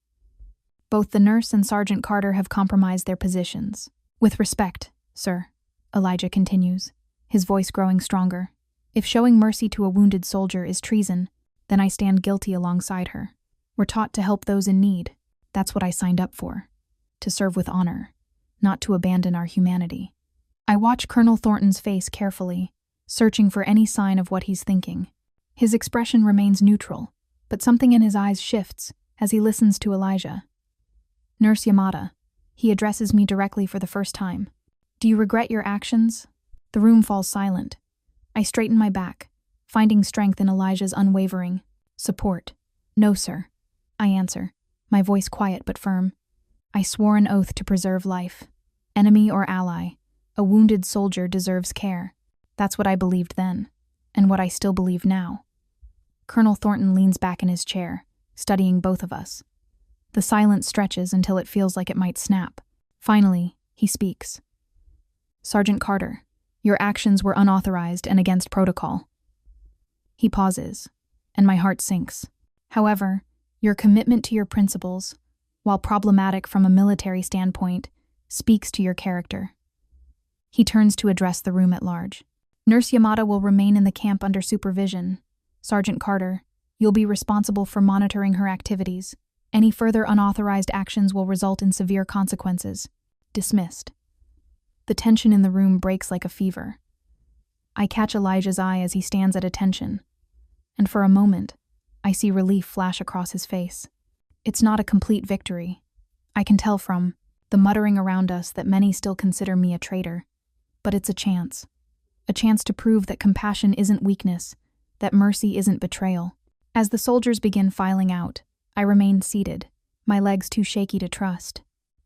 "Both the nurse and Sergeant Carter have compromised their positions. With respect, sir," Elijah continues, his voice growing stronger. "If showing mercy to a wounded soldier is treason, then I stand guilty alongside her. We're taught to help those in need. That's what I signed up for. To serve with honor, not to abandon our humanity." I watch Colonel Thornton's face carefully, searching for any sign of what he's thinking. His expression remains neutral, but something in his eyes shifts as he listens to Elijah. "Nurse Yamada," he addresses me directly for the first time. "Do you regret your actions?" The room falls silent. I straighten my back, finding strength in Elijah's unwavering support. "No, sir," I answer, my voice quiet but firm. "I swore an oath to preserve life. Enemy or ally, a wounded soldier deserves care. That's what I believed then, and what I still believe now." Colonel Thornton leans back in his chair, studying both of us. The silence stretches until it feels like it might snap. Finally, he speaks. "Sergeant Carter, your actions were unauthorized and against protocol." He pauses, and my heart sinks. "However, your commitment to your principles, while problematic from a military standpoint, speaks to your character." He turns to address the room at large. "Nurse Yamada will remain in the camp under supervision. Sergeant Carter, you'll be responsible for monitoring her activities. Any further unauthorized actions will result in severe consequences. Dismissed." The tension in the room breaks like a fever. I catch Elijah's eye as he stands at attention, and for a moment, I see relief flash across his face. It's not a complete victory. I can tell from the muttering around us that many still consider me a traitor. But it's a chance to prove that compassion isn't weakness, that mercy isn't betrayal. As the soldiers begin filing out, I remain seated, my legs too shaky to trust.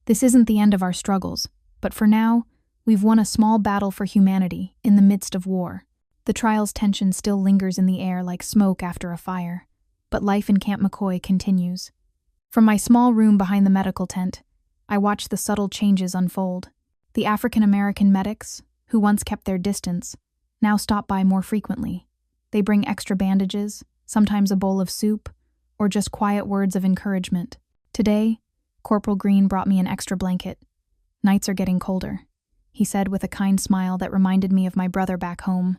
This isn't the end of our struggles, but for now, we've won a small battle for humanity in the midst of war. The trial's tension still lingers in the air like smoke after a fire, but life in Camp McCoy continues. From my small room behind the medical tent, I watch the subtle changes unfold. The African-American medics, who once kept their distance, now stop by more frequently. They bring extra bandages, sometimes a bowl of soup, or just quiet words of encouragement. Today, Corporal Green brought me an extra blanket. "Nights are getting colder," he said with a kind smile that reminded me of my brother back home.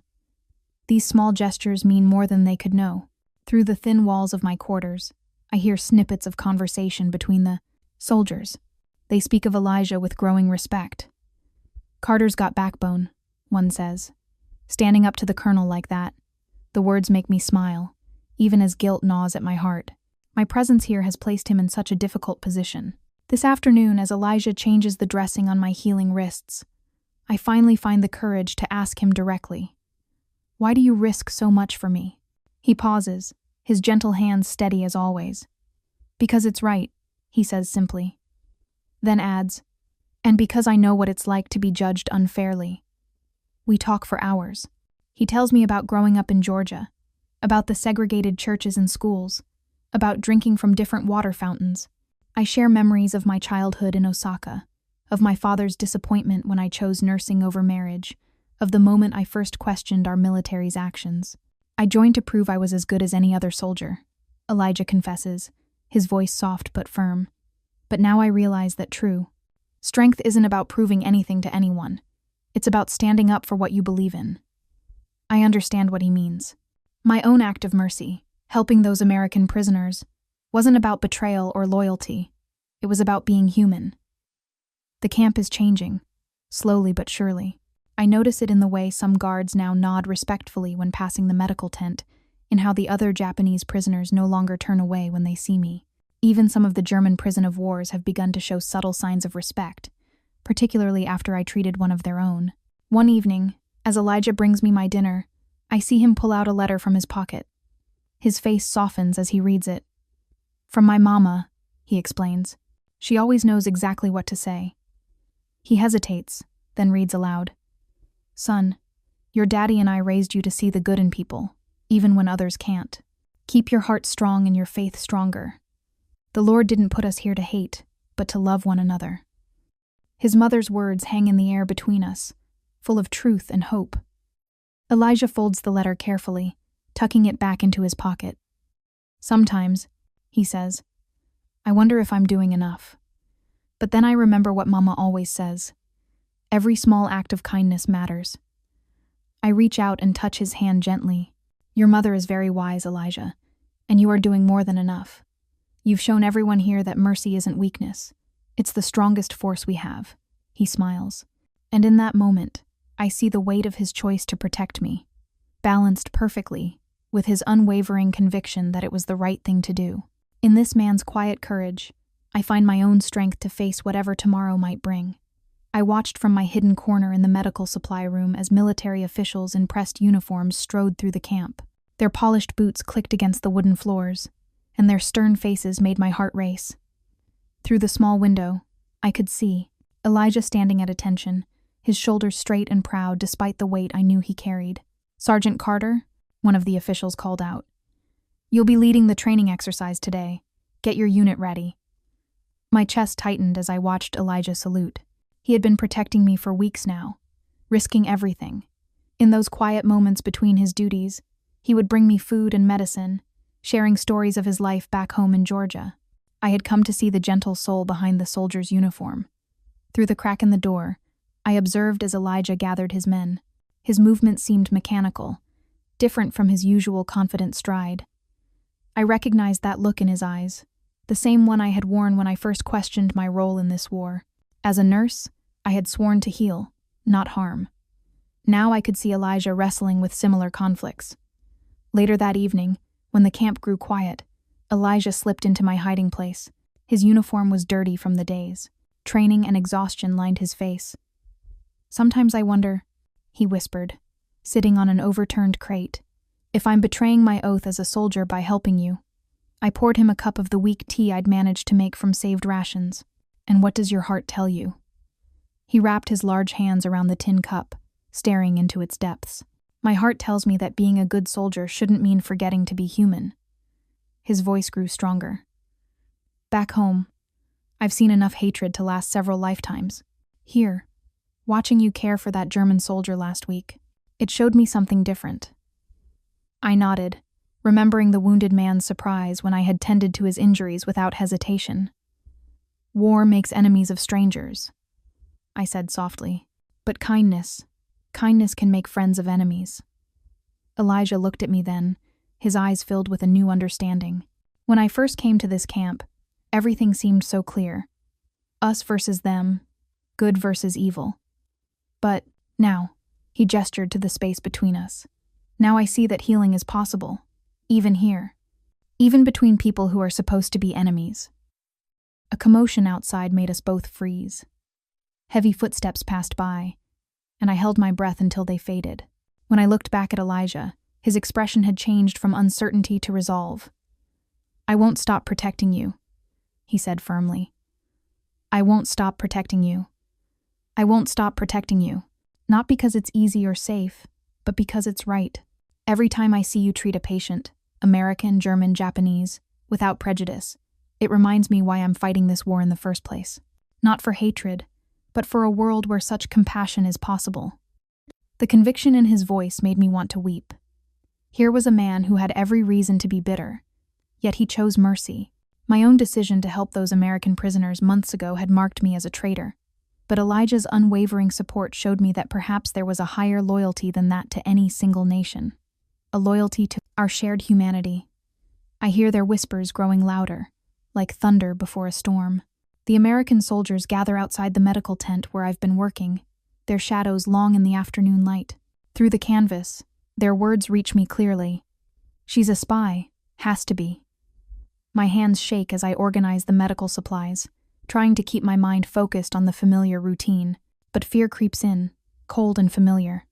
These small gestures mean more than they could know. Through the thin walls of my quarters, I hear snippets of conversation between the soldiers. They speak of Elijah with growing respect. "Carter's got backbone," one says. Standing up to the colonel like that, the words make me smile, even as guilt gnaws at my heart. My presence here has placed him in such a difficult position. This afternoon, as Elijah changes the dressing on my healing wrists, I finally find the courage to ask him directly, "Why do you risk so much for me?" He pauses, his gentle hands steady as always. "Because it's right," he says simply. Then adds, "And because I know what it's like to be judged unfairly." We talk for hours. He tells me about growing up in Georgia, about the segregated churches and schools, about drinking from different water fountains. I share memories of my childhood in Osaka, of my father's disappointment when I chose nursing over marriage, of the moment I first questioned our military's actions. "I joined to prove I was as good as any other soldier," Elijah confesses, his voice soft but firm. "But now I realize that true strength isn't about proving anything to anyone. It's about standing up for what you believe in." I understand what he means. My own act of mercy, helping those American prisoners, wasn't about betrayal or loyalty. It was about being human. The camp is changing, slowly but surely. I notice it in the way some guards now nod respectfully when passing the medical tent, in how the other Japanese prisoners no longer turn away when they see me. Even some of the German prison of wars have begun to show subtle signs of respect, particularly after I treated one of their own. One evening, as Elijah brings me my dinner, I see him pull out a letter from his pocket. His face softens as he reads it. "From my mama," he explains. "She always knows exactly what to say." He hesitates, then reads aloud. "Son, your daddy and I raised you to see the good in people, even when others can't. Keep your heart strong and your faith stronger. The Lord didn't put us here to hate, but to love one another." His mother's words hang in the air between us, full of truth and hope. Elijah folds the letter carefully, tucking it back into his pocket. "Sometimes," he says, "I wonder if I'm doing enough. But then I remember what Mama always says. Every small act of kindness matters." I reach out and touch his hand gently. "Your mother is very wise, Elijah, and you are doing more than enough. You've shown everyone here that mercy isn't weakness. It's the strongest force we have." He smiles. And in that moment, I see the weight of his choice to protect me, balanced perfectly with his unwavering conviction that it was the right thing to do. In this man's quiet courage, I find my own strength to face whatever tomorrow might bring. I watched from my hidden corner in the medical supply room as military officials in pressed uniforms strode through the camp. Their polished boots clicked against the wooden floors, and their stern faces made my heart race. Through the small window, I could see Elijah standing at attention, his shoulders straight and proud despite the weight I knew he carried. "Sergeant Carter," one of the officials called out, "you'll be leading the training exercise today. Get your unit ready." My chest tightened as I watched Elijah salute. He had been protecting me for weeks now, risking everything. In those quiet moments between his duties, he would bring me food and medicine, sharing stories of his life back home in Georgia. I had come to see the gentle soul behind the soldier's uniform. Through the crack in the door, I observed as Elijah gathered his men. His movement seemed mechanical, different from his usual confident stride. I recognized that look in his eyes, the same one I had worn when I first questioned my role in this war. As a nurse, I had sworn to heal, not harm. Now I could see Elijah wrestling with similar conflicts. Later that evening, when the camp grew quiet, Elijah slipped into my hiding place. His uniform was dirty from the days. Training and exhaustion lined his face. "Sometimes I wonder," he whispered, sitting on an overturned crate, "if I'm betraying my oath as a soldier by helping you." I poured him a cup of the weak tea I'd managed to make from saved rations. "And what does your heart tell you?" He wrapped his large hands around the tin cup, staring into its depths. "My heart tells me that being a good soldier shouldn't mean forgetting to be human." His voice grew stronger. "Back home, I've seen enough hatred to last several lifetimes. Here, watching you care for that German soldier last week, it showed me something different." I nodded, remembering the wounded man's surprise when I had tended to his injuries without hesitation. "War makes enemies of strangers," I said softly. "But kindness can make friends of enemies." Elijah looked at me then, his eyes filled with a new understanding. When I first came to this camp, everything seemed so clear. Us versus them, good versus evil. But now, he gestured to the space between us. Now I see that healing is possible, even here, even between people who are supposed to be enemies. A commotion outside made us both freeze. Heavy footsteps passed by, and I held my breath until they faded. When I looked back at Elijah, his expression had changed from uncertainty to resolve. "I won't stop protecting you," he said firmly. "I won't stop protecting you. I won't stop protecting you. Not because it's easy or safe, but because it's right. Every time I see you treat a patient, American, German, Japanese, without prejudice, it reminds me why I'm fighting this war in the first place. Not for hatred, but for a world where such compassion is possible." The conviction in his voice made me want to weep. Here was a man who had every reason to be bitter, yet he chose mercy. My own decision to help those American prisoners months ago had marked me as a traitor, but Elijah's unwavering support showed me that perhaps there was a higher loyalty than that to any single nation. A loyalty to our shared humanity. I hear their whispers growing louder, like thunder before a storm. The American soldiers gather outside the medical tent where I've been working, their shadows long in the afternoon light. Through the canvas, their words reach me clearly. "She's a spy, has to be." My hands shake as I organize the medical supplies, trying to keep my mind focused on the familiar routine, but fear creeps in, cold and familiar.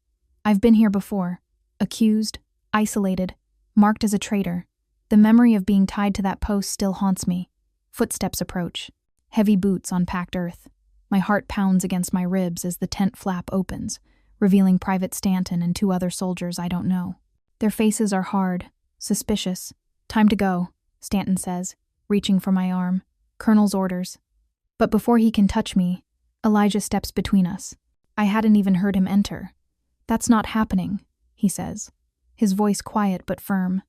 I've been here before, accused, isolated, marked as a traitor. The memory of being tied to that post still haunts me. Footsteps approach, heavy boots on packed earth. My heart pounds against my ribs as the tent flap opens, revealing Private Stanton and 2 other soldiers I don't know. Their faces are hard, suspicious. "Time to go," Stanton says, reaching for my arm. "Colonel's orders." But before he can touch me, Elijah steps between us. I hadn't even heard him enter. "That's not happening," he says, his voice quiet but firm.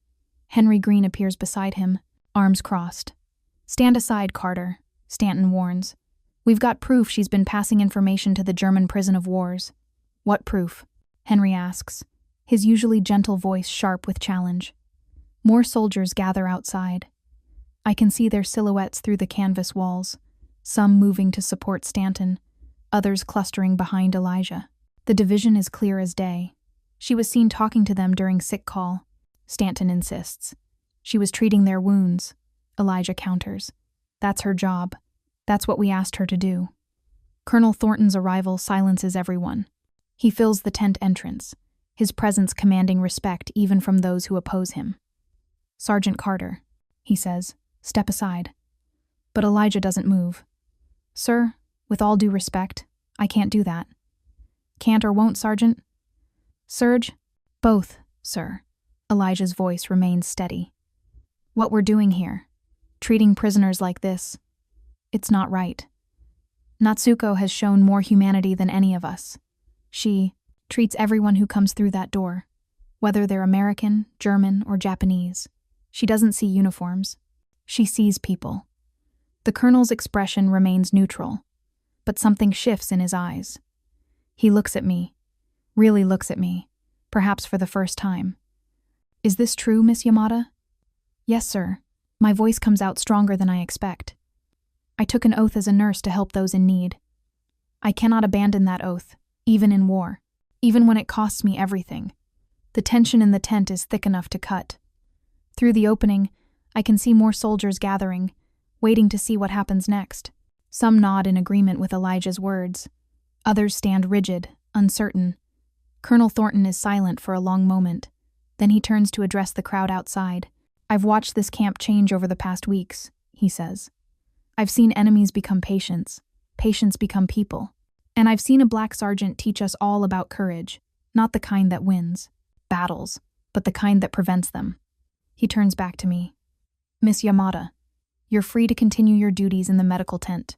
Henry Green appears beside him, arms crossed. "Stand aside, Carter," Stanton warns. "We've got proof she's been passing information to the German prison of wars." "What proof?" Henry asks, his usually gentle voice sharp with challenge. More soldiers gather outside. I can see their silhouettes through the canvas walls, some moving to support Stanton, others clustering behind Elijah. The division is clear as day. "She was seen talking to them during sick call," Stanton insists. "She was treating their wounds," Elijah counters. "That's her job. That's what we asked her to do." Colonel Thornton's arrival silences everyone. He fills the tent entrance, his presence commanding respect even from those who oppose him. "Sergeant Carter," he says, "step aside." But Elijah doesn't move. "Sir, with all due respect, I can't do that." "Can't or won't, Sergeant?" "Serge?" "Both, sir." Elijah's voice remains steady. "What we're doing here, treating prisoners like this, it's not right. Natsuko has shown more humanity than any of us. She treats everyone who comes through that door, whether they're American, German, or Japanese. She doesn't see uniforms. She sees people." The colonel's expression remains neutral, but something shifts in his eyes. He looks at me, really looks at me, perhaps for the first time. "Is this true, Miss Yamada?" "Yes, sir." My voice comes out stronger than I expect. "I took an oath as a nurse to help those in need. I cannot abandon that oath, even in war, even when it costs me everything." The tension in the tent is thick enough to cut. Through the opening, I can see more soldiers gathering, waiting to see what happens next. Some nod in agreement with Elijah's words. Others stand rigid, uncertain. Colonel Thornton is silent for a long moment. Then he turns to address the crowd outside. "I've watched this camp change over the past weeks," he says. "I've seen enemies become patients, patients become people. And I've seen a black sergeant teach us all about courage, not the kind that wins battles, but the kind that prevents them." He turns back to me. "Miss Yamada, you're free to continue your duties in the medical tent.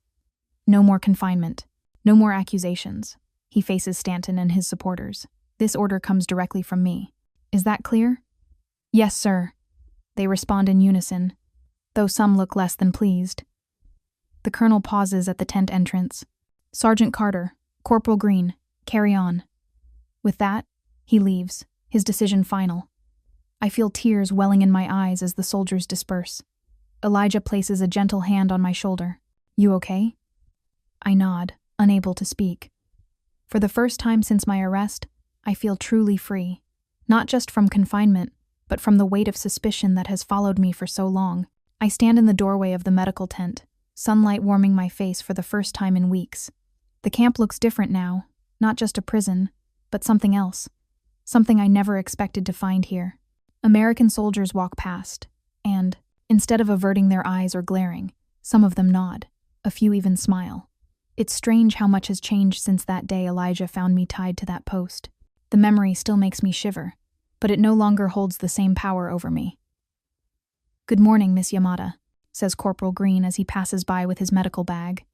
No more confinement, no more accusations." He faces Stanton and his supporters. "This order comes directly from me. Is that clear?" "Yes, sir," they respond in unison, though some look less than pleased. The colonel pauses at the tent entrance. "Sergeant Carter, Corporal Green, carry on." With that, he leaves, his decision final. I feel tears welling in my eyes as the soldiers disperse. Elijah places a gentle hand on my shoulder. "You okay?" I nod, unable to speak. For the first time since my arrest, I feel truly free. Not just from confinement, but from the weight of suspicion that has followed me for so long. I stand in the doorway of the medical tent, sunlight warming my face for the first time in weeks. The camp looks different now, not just a prison, but something else. Something I never expected to find here. American soldiers walk past, and, instead of averting their eyes or glaring, some of them nod, a few even smile. It's strange how much has changed since that day Elijah found me tied to that post. The memory still makes me shiver, but it no longer holds the same power over me. "Good morning, Miss Yamada," says Corporal Green as he passes by with his medical bag.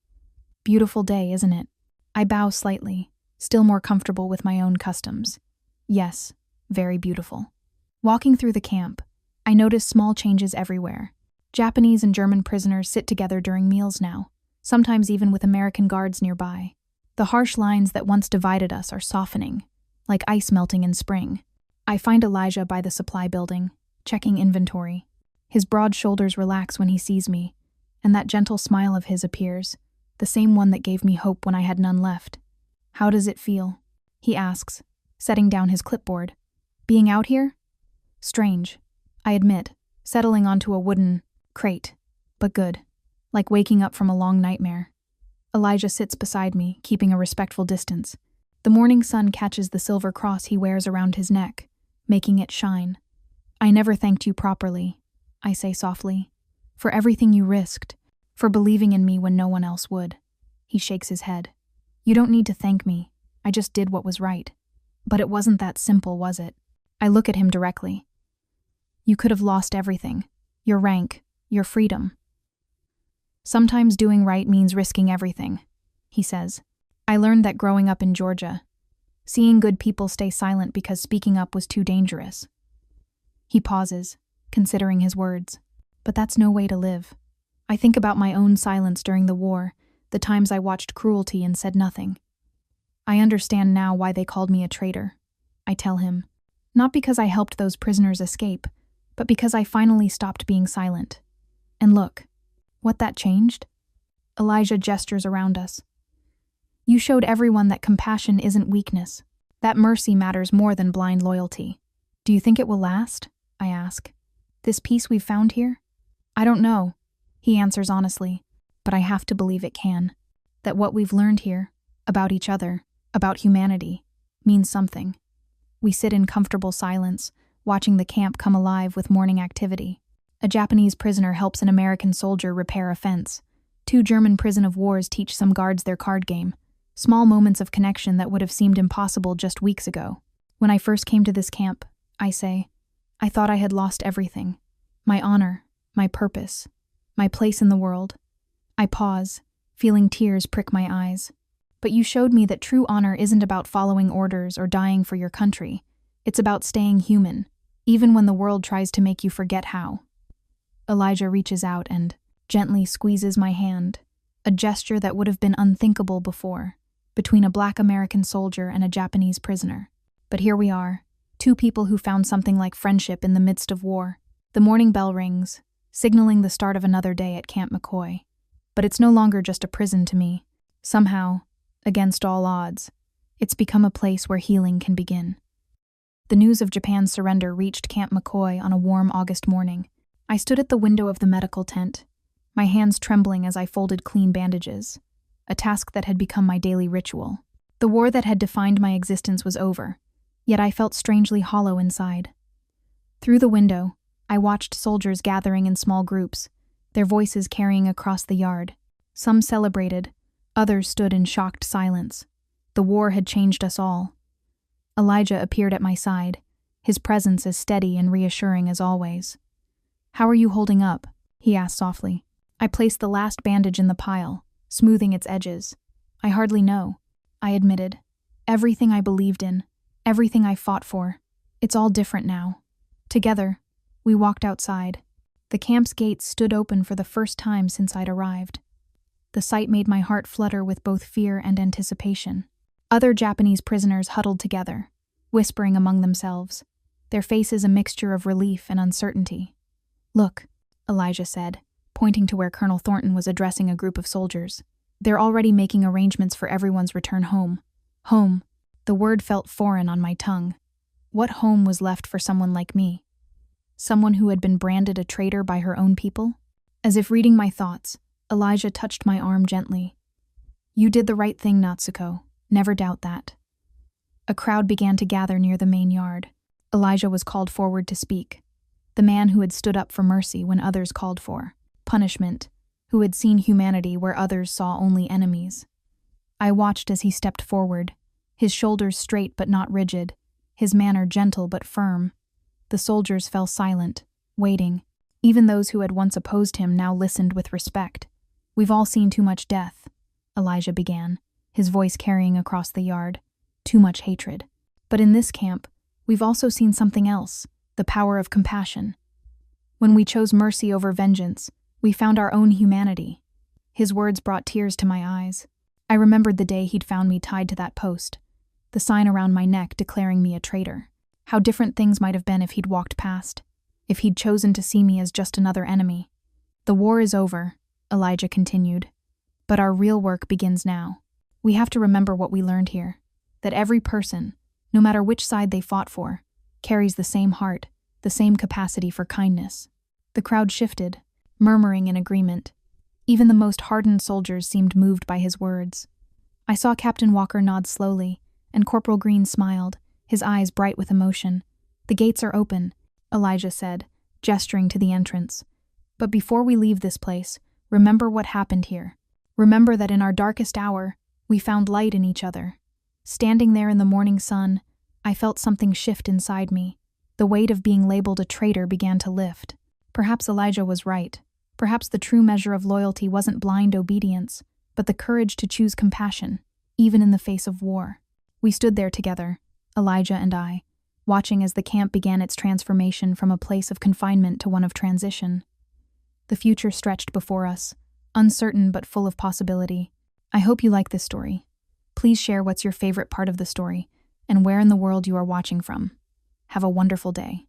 "Beautiful day, isn't it?" I bow slightly, still more comfortable with my own customs. Yes, very beautiful. Walking through the camp, I notice small changes everywhere. Japanese and German prisoners sit together during meals now, sometimes even with American guards nearby. The harsh lines that once divided us are softening, like ice melting in spring. I find Elijah by the supply building, checking inventory. His broad shoulders relax when he sees me, and that gentle smile of his appears, the same one that gave me hope when I had none left. "How does it feel?" he asks, setting down his clipboard. "Being out here?" "Strange," I admit, settling onto a wooden crate, but good, like waking up from a long nightmare. Elijah sits beside me, keeping a respectful distance. The morning sun catches the silver cross he wears around his neck, making it shine. "I never thanked you properly," I say softly, "for everything you risked, for believing in me when no one else would." He shakes his head. "You don't need to thank me. I just did what was right." But it wasn't that simple, was it? I look at him directly. "You could have lost everything. Your rank, your freedom." "Sometimes doing right means risking everything," he says. "I learned that growing up in Georgia, seeing good people stay silent because speaking up was too dangerous." He pauses, considering his words. But that's no way to live. I think about my own silence during the war, the times I watched cruelty and said nothing. "I understand now why they called me a traitor," I tell him. "Not because I helped those prisoners escape, but because I finally stopped being silent. And look, what that changed?" Elijah gestures around us. "You showed everyone that compassion isn't weakness, that mercy matters more than blind loyalty. Do you think it will last?" I ask. "This peace we've found here?" "I don't know," he answers honestly, "but I have to believe it can. That what we've learned here, about each other, about humanity, means something." We sit in comfortable silence, watching the camp come alive with morning activity. A Japanese prisoner helps an American soldier repair a fence. 2 German prison of wars teach some guards their card game. Small moments of connection that would have seemed impossible just weeks ago. "When I first came to this camp," I say, "I thought I had lost everything. My honor, my purpose, my place in the world." I pause, feeling tears prick my eyes. "But you showed me that true honor isn't about following orders or dying for your country. It's about staying human, even when the world tries to make you forget how." Elijah reaches out and gently squeezes my hand, a gesture that would have been unthinkable before, between a Black American soldier and a Japanese prisoner. But here we are, 2 people who found something like friendship in the midst of war. The morning bell rings, signaling the start of another day at Camp McCoy. But it's no longer just a prison to me. Somehow, against all odds, it's become a place where healing can begin. The news of Japan's surrender reached Camp McCoy on a warm August morning. I stood at the window of the medical tent, my hands trembling as I folded clean bandages, a task that had become my daily ritual. The war that had defined my existence was over, yet I felt strangely hollow inside. Through the window, I watched soldiers gathering in small groups, their voices carrying across the yard. Some celebrated, others stood in shocked silence. The war had changed us all. Elijah appeared at my side, his presence as steady and reassuring as always. "How are you holding up?" he asked softly. I placed the last bandage in the pile, smoothing its edges. "I hardly know," I admitted. "Everything I believed in, everything I fought for, it's all different now." Together, we walked outside. The camp's gates stood open for the first time since I'd arrived. The sight made my heart flutter with both fear and anticipation. Other Japanese prisoners huddled together, whispering among themselves, their faces a mixture of relief and uncertainty. "Look," Elijah said, pointing to where Colonel Thornton was addressing a group of soldiers. "They're already making arrangements for everyone's return home." Home. The word felt foreign on my tongue. What home was left for someone like me? Someone who had been branded a traitor by her own people? As if reading my thoughts, Elijah touched my arm gently. You did the right thing, Natsuko. Never doubt that. A crowd began to gather near the main yard. Elijah was called forward to speak. The man who had stood up for mercy when others called for punishment, who had seen humanity where others saw only enemies. I watched as he stepped forward, his shoulders straight but not rigid, his manner gentle but firm. The soldiers fell silent, waiting. Even those who had once opposed him now listened with respect. We've all seen too much death, Elijah began, his voice carrying across the yard. Too much hatred. But in this camp, we've also seen something else, the power of compassion. When we chose mercy over vengeance, we found our own humanity. His words brought tears to my eyes. I remembered the day he'd found me tied to that post, the sign around my neck declaring me a traitor. How different things might have been if he'd walked past, if he'd chosen to see me as just another enemy. The war is over, Elijah continued, but our real work begins now. We have to remember what we learned here, that every person, no matter which side they fought for, carries the same heart, the same capacity for kindness. The crowd shifted, murmuring in agreement. Even the most hardened soldiers seemed moved by his words. I saw Captain Walker nod slowly, and Corporal Green smiled, his eyes bright with emotion. The gates are open, Elijah said, gesturing to the entrance. But before we leave this place, remember what happened here. Remember that in our darkest hour, we found light in each other. Standing there in the morning sun, I felt something shift inside me. The weight of being labeled a traitor began to lift. Perhaps Elijah was right. Perhaps the true measure of loyalty wasn't blind obedience, but the courage to choose compassion, even in the face of war. We stood there together, Elijah and I, watching as the camp began its transformation from a place of confinement to one of transition. The future stretched before us, uncertain but full of possibility. I hope you like this story. Please share what's your favorite part of the story and where in the world you are watching from. Have a wonderful day.